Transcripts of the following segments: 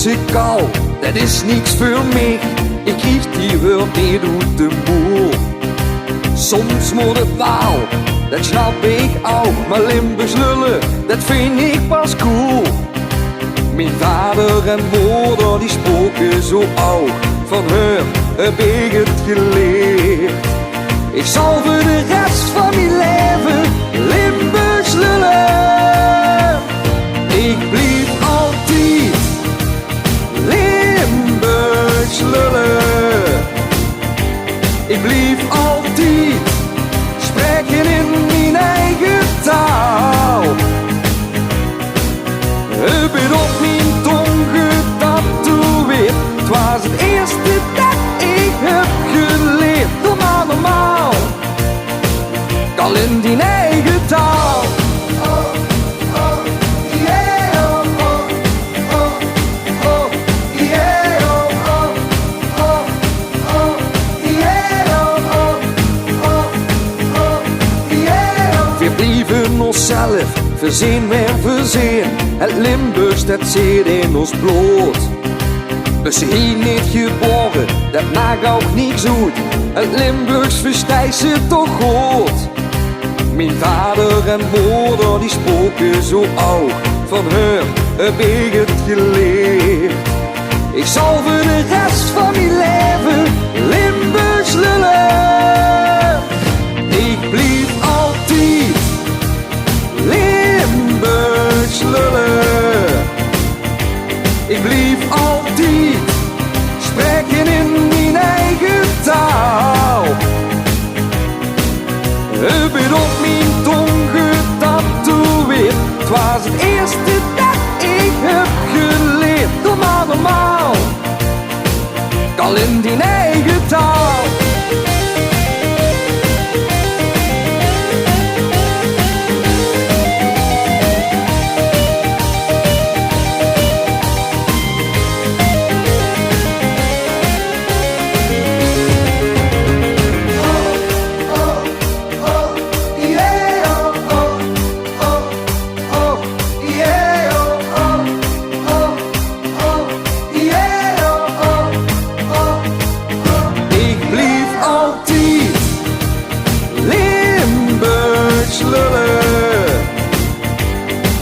Limburgse kou, dat is niks voor mij. Ik kies die woord niet uit de moer. Soms moet het wel, dat snap ik ook. Maar Limburgs lullen, dat vind ik pas cool. Mijn vader en moeder die spoken zo oud. Van hun heb ik het geleerd. Ik zal voor de rest van mijn leven Limburgs lullen. Ik blijf altijd Limburgs lullen. Ik blijf altijd spreken in mijn eigen taal. Heb het op mijn tong getatoeëerd. Het was het eerste dat ik heb geleerd. Doe maar normaal, al in die eigen taal. We blijven onszelf, verzin en verzin. Het Limburgs dat zit in ons bloed. We zijn hier niet geboren, dat maakt ook niks uit. Het Limburgs verstijt ze toch goed. Mijn vader en moeder die spoken zo oud. Van hun heb ik het geleerd. Ik zal voor de rest van mijn leven Limburgs lullen. Ik blijf altijd Limburgs lullen. Ik blijf altijd spreken in mijn eigen taal. Heb het op mijn tong getatoeëerd. Het was het eerste dat ik heb geleerd. Doe maar normaal, al in die eigen taal.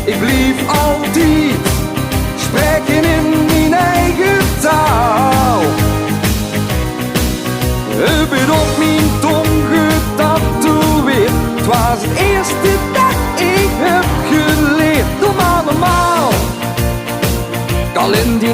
Ik blijf altijd spreken in mijn eigen taal. Heb het op mijn tong getatoeëerd. Het was het eerste dat ik heb geleerd. Doe maar normaal, al in die